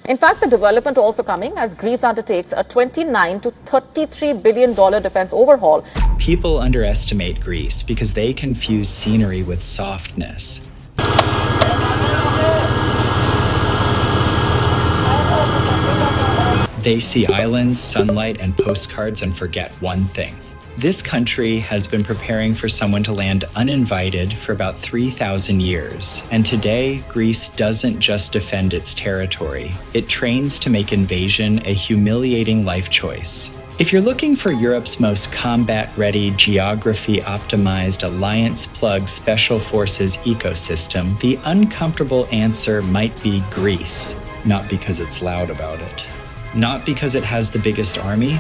In fact, the development also coming as Greece undertakes a $29 to $33 billion defense overhaul. People underestimate Greece because they confuse scenery with softness. They see islands, sunlight, and postcards and forget one thing. This country has been preparing for someone to land uninvited for about 3,000 years. And today, Greece doesn't just defend its territory. It trains to make invasion a humiliating life choice. If you're looking for Europe's most combat-ready, geography-optimized, alliance-plug special forces ecosystem, the uncomfortable answer might be Greece. Not because it's loud about it. Not because it has the biggest army,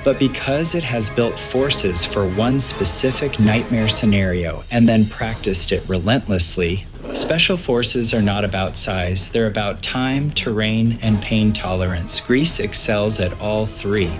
but because it has built forces for one specific nightmare scenario and then practiced it relentlessly. Special forces are not about size, they're about time, terrain, and pain tolerance. Greece excels at all three.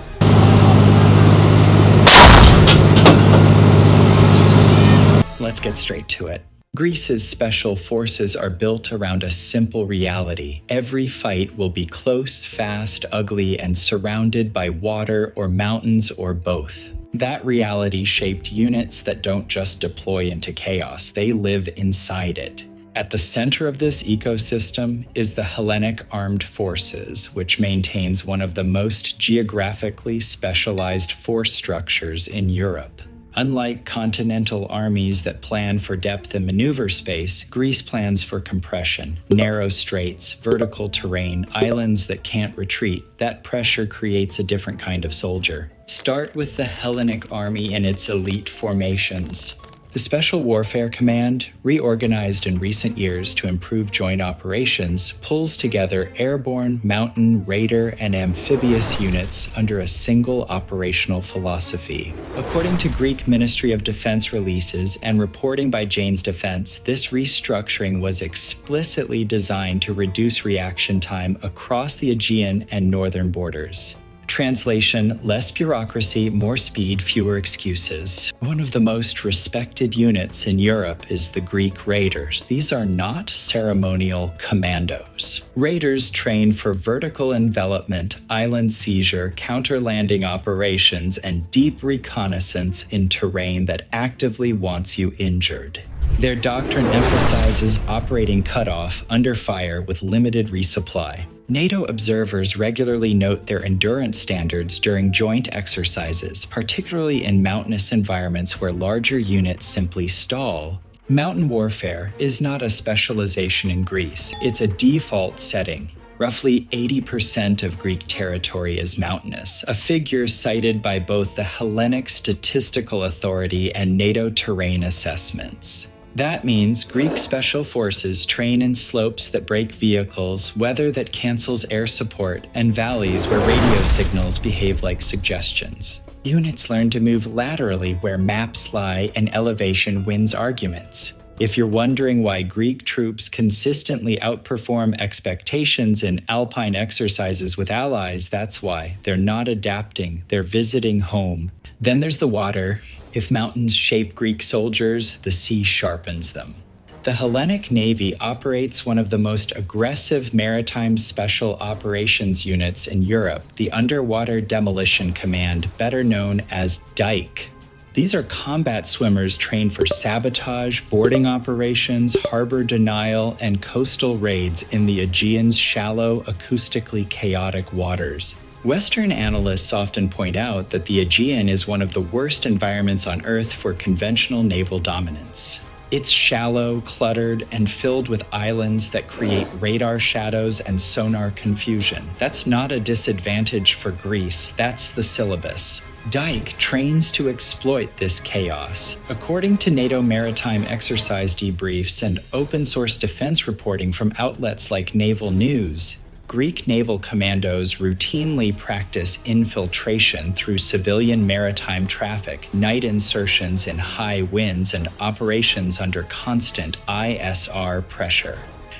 Let's get straight to it. Greece's special forces are built around a simple reality. Every fight will be close, fast, ugly, and surrounded by water or mountains or both. That reality shaped units that don't just deploy into chaos, they live inside it. At the center of this ecosystem is the Hellenic Armed Forces, which maintains one of the most geographically specialized force structures in Europe. Unlike continental armies that plan for depth and maneuver space, Greece plans for compression, narrow straits, vertical terrain, islands that can't retreat. That pressure creates a different kind of soldier. Start with the Hellenic army and its elite formations. The Special Warfare Command, reorganized in recent years to improve joint operations, pulls together airborne, mountain, raider, and amphibious units under a single operational philosophy. According to Greek Ministry of Defense releases and reporting by Jane's Defense, this restructuring was explicitly designed to reduce reaction time across the Aegean and northern borders. Translation: less bureaucracy, more speed, fewer excuses. One of the most respected units in Europe is the Greek Raiders. These are not ceremonial commandos. Raiders train for vertical envelopment, island seizure, counter-landing operations, and deep reconnaissance in terrain that actively wants you injured. Their doctrine emphasizes operating cutoff under fire with limited resupply. NATO observers regularly note their endurance standards during joint exercises, particularly in mountainous environments where larger units simply stall. Mountain warfare is not a specialization in Greece, it's a default setting. Roughly 80% of Greek territory is mountainous, a figure cited by both the Hellenic Statistical Authority and NATO terrain assessments. That means Greek special forces train in slopes that break vehicles, weather that cancels air support, and valleys where radio signals behave like suggestions. Units learn to move laterally where maps lie and elevation wins arguments. If you're wondering why Greek troops consistently outperform expectations in alpine exercises with allies, that's why. They're not adapting, they're visiting home. Then there's the water. If mountains shape Greek soldiers, the sea sharpens them. The Hellenic Navy operates one of the most aggressive maritime special operations units in Europe, the Underwater Demolition Command, better known as DIKE. These are combat swimmers trained for sabotage, boarding operations, harbor denial, and coastal raids in the Aegean's shallow, acoustically chaotic waters. Western analysts often point out that the Aegean is one of the worst environments on Earth for conventional naval dominance. It's shallow, cluttered, and filled with islands that create radar shadows and sonar confusion. That's not a disadvantage for Greece, that's the syllabus. DIKE trains to exploit this chaos. According to NATO maritime exercise debriefs and open-source defense reporting from outlets like Naval News, Greek naval commandos routinely practice infiltration through civilian maritime traffic, night insertions in high winds, and operations under constant ISR pressure.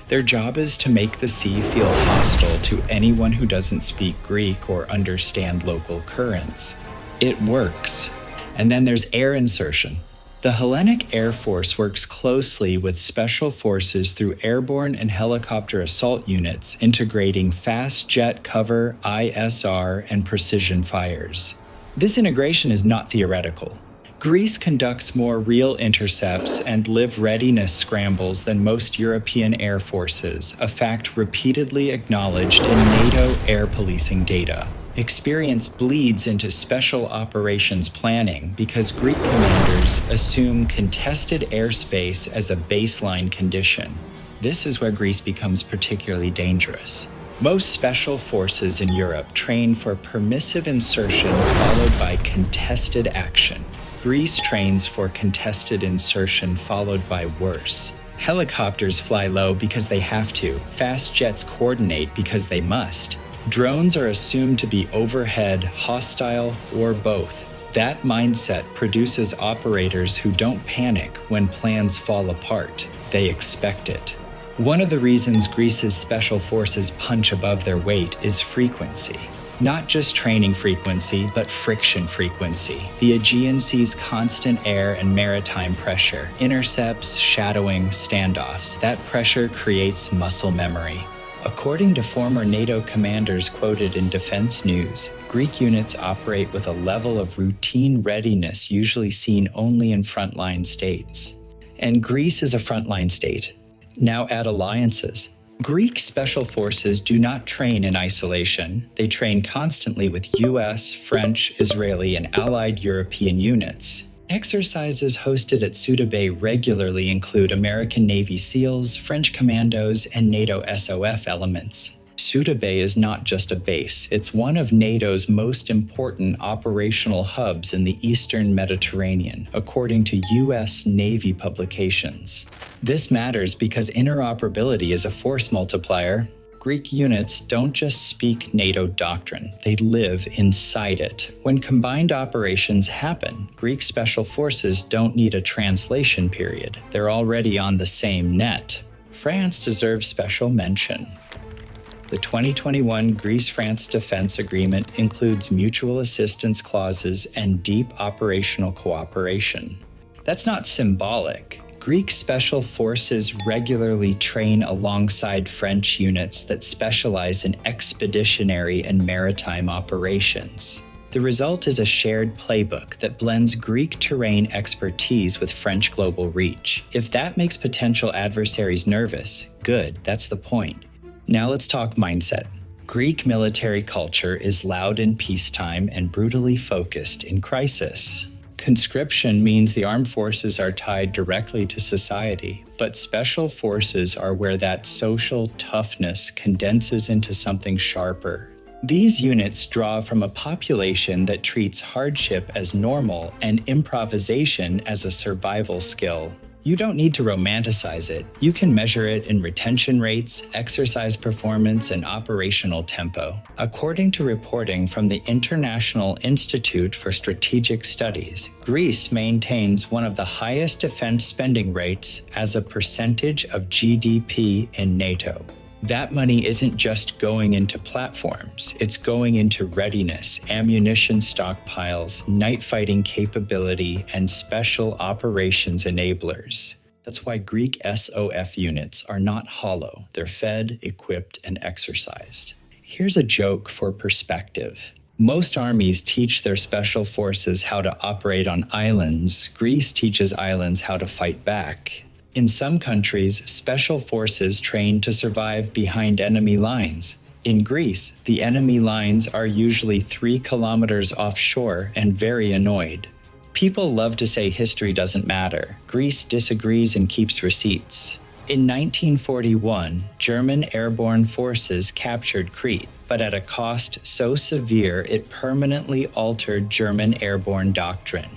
Their job is to make the sea feel hostile to anyone who doesn't speak Greek or understand local currents. It works. And then there's air insertion. The The Hellenic Air Force works closely with special forces through airborne and helicopter assault units, integrating fast jet cover, ISR, and precision fires. This integration is not theoretical. Greece conducts more real intercepts and live readiness scrambles than most European air forces, a fact repeatedly acknowledged in NATO air policing data. Experience bleeds into special operations planning because Greek commanders assume contested airspace as a baseline condition. This is where Greece becomes particularly dangerous. Most special forces in Europe train for permissive insertion followed by contested action. Greece trains for contested insertion followed by worse. Helicopters fly low because they have to. Fast jets coordinate because they must. Drones are assumed to be overhead, hostile, or both. That mindset produces operators who don't panic when plans fall apart. They expect it. One of the reasons Greece's special forces punch above their weight is frequency. Not just training frequency, but friction frequency. The Aegean Sea's constant air and maritime pressure, intercepts, shadowing, standoffs. That pressure creates muscle memory. According to former NATO commanders quoted in Defense News, Greek units operate with a level of routine readiness usually seen only in frontline states. And Greece is a frontline state. Now add alliances. Greek special forces do not train in isolation. They train constantly with US, French, Israeli, and allied European units. Exercises hosted at Suda Bay regularly include American Navy SEALs, French commandos, and NATO SOF elements. Suda Bay is not just a base, it's one of NATO's most important operational hubs in the Eastern Mediterranean, according to US Navy publications. This matters because interoperability is a force multiplier. Greek units don't just speak NATO doctrine, they live inside it. When combined operations happen, Greek special forces don't need a translation period. They're already on the same net. France deserves special mention. The 2021 Greece-France Defense Agreement includes mutual assistance clauses and deep operational cooperation. That's not symbolic. Greek special forces regularly train alongside French units that specialize in expeditionary and maritime operations. The result is a shared playbook that blends Greek terrain expertise with French global reach. If that makes potential adversaries nervous, good, that's the point. Now let's talk mindset. Greek military culture is loud in peacetime and brutally focused in crisis. Conscription means the armed forces are tied directly to society, but special forces are where that social toughness condenses into something sharper. These units draw from a population that treats hardship as normal and improvisation as a survival skill. You don't need to romanticize it. You can measure it in retention rates, exercise performance, and operational tempo. According to reporting from the International Institute for Strategic Studies, Greece maintains one of the highest defense spending rates as a percentage of GDP in NATO. That money isn't just going into platforms, it's going into readiness, ammunition stockpiles, night fighting capability, and special operations enablers. That's why Greek SOF units are not hollow. They're fed, equipped, and exercised. Here's a joke for perspective. Most armies teach their special forces how to operate on islands. Greece teaches islands how to fight back. In some countries, special forces train to survive behind enemy lines. In Greece, the enemy lines are usually 3 kilometers offshore and very annoyed. People love to say history doesn't matter. Greece disagrees and keeps receipts. In 1941, German airborne forces captured Crete, but at a cost so severe it permanently altered German airborne doctrine.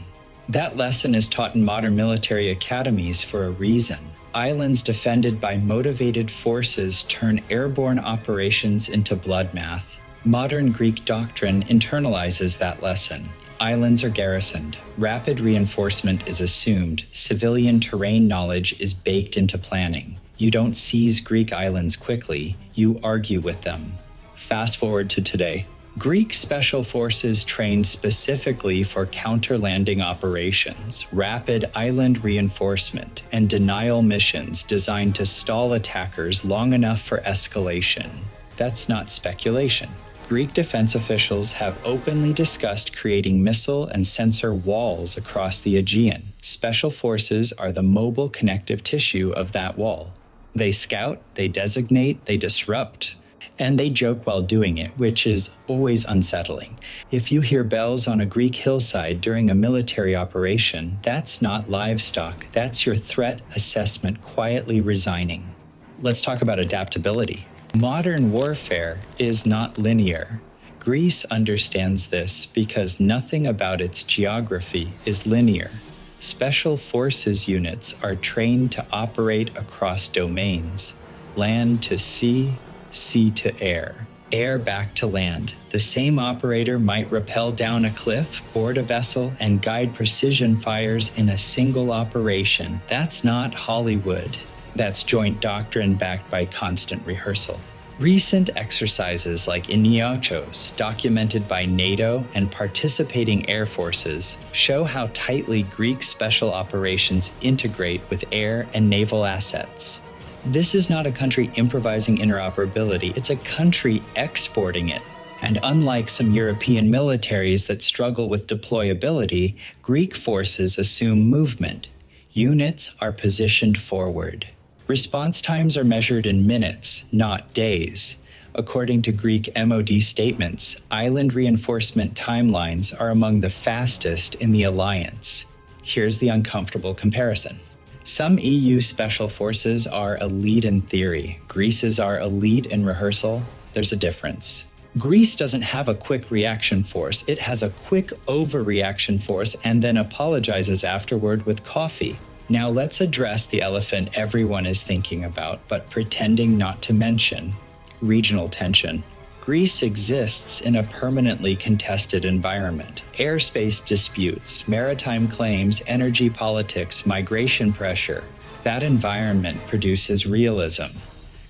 That lesson is taught in modern military academies for a reason. Islands defended by motivated forces turn airborne operations into bloodbath. Modern Greek doctrine internalizes that lesson. Islands are garrisoned. Rapid reinforcement is assumed. Civilian terrain knowledge is baked into planning. You don't seize Greek islands quickly, you argue with them. Fast forward to today. Greek special forces trained specifically for counter-landing operations, rapid island reinforcement, and denial missions designed to stall attackers long enough for escalation. That's not speculation. Greek defense officials have openly discussed creating missile and sensor walls across the Aegean. Special forces are the mobile connective tissue of that wall. They scout, they designate, they disrupt. And they joke while doing it, which is always unsettling. If you hear bells on a Greek hillside during a military operation, that's not livestock. That's your threat assessment quietly resigning. Let's talk about adaptability. Modern warfare is not linear. Greece understands this because nothing about its geography is linear. Special forces units are trained to operate across domains, land to sea, sea to air, air back to land. The same operator might rappel down a cliff, board a vessel, and guide precision fires in a single operation. That's not Hollywood. That's joint doctrine backed by constant rehearsal. Recent exercises like Iniachos, documented by NATO and participating air forces, show how tightly Greek special operations integrate with air and naval assets. This is not a country improvising interoperability, it's a country exporting it. And unlike some European militaries that struggle with deployability, Greek forces assume movement. Units are positioned forward. Response times are measured in minutes, not days. According to Greek MOD statements, island reinforcement timelines are among the fastest in the alliance. Here's the uncomfortable comparison. Some EU special forces are elite in theory. Greece's are elite in rehearsal. There's a difference. Greece doesn't have a quick reaction force. It has a quick overreaction force and then apologizes afterward with coffee. Now let's address the elephant everyone is thinking about, but pretending not to mention: regional tension. Greece exists in a permanently contested environment. Airspace disputes, maritime claims, energy politics, migration pressure. That environment produces realism.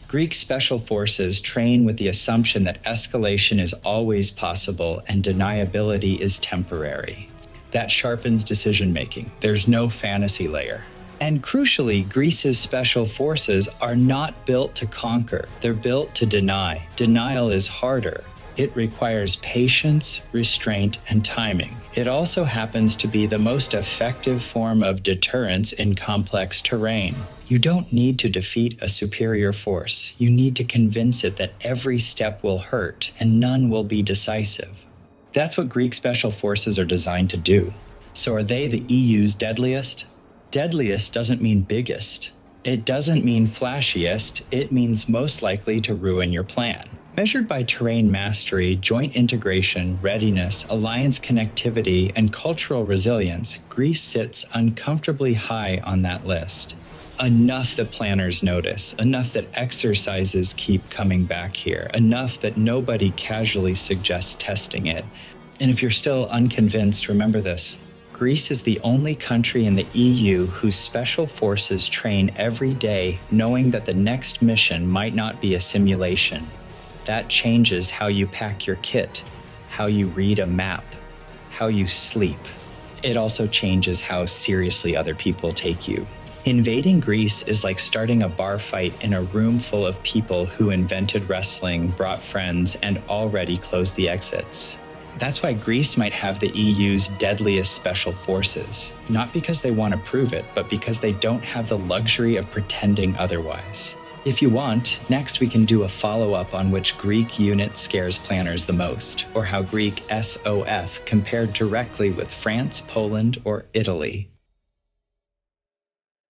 Greek special forces train with the assumption that escalation is always possible and deniability is temporary. That sharpens decision-making. There's no fantasy layer. And crucially, Greece's special forces are not built to conquer. They're built to deny. Denial is harder. It requires patience, restraint, and timing. It also happens to be the most effective form of deterrence in complex terrain. You don't need to defeat a superior force. You need to convince it that every step will hurt and none will be decisive. That's what Greek special forces are designed to do. So are they the EU's deadliest? Deadliest doesn't mean biggest. It doesn't mean flashiest. It means most likely to ruin your plan. Measured by terrain mastery, joint integration, readiness, alliance connectivity, and cultural resilience, Greece sits uncomfortably high on that list. Enough that planners notice, enough that exercises keep coming back here, enough that nobody casually suggests testing it. And if you're still unconvinced, remember this. Greece is the only country in the EU whose special forces train every day knowing that the next mission might not be a simulation. That changes how you pack your kit, how you read a map, how you sleep. It also changes how seriously other people take you. Invading Greece is like starting a bar fight in a room full of people who invented wrestling, brought friends, and already closed the exits. That's why Greece might have the EU's deadliest special forces, not because they want to prove it, but because they don't have the luxury of pretending otherwise. If you want, next we can do a follow-up on which Greek unit scares planners the most, or how Greek SOF compared directly with France, Poland, or Italy.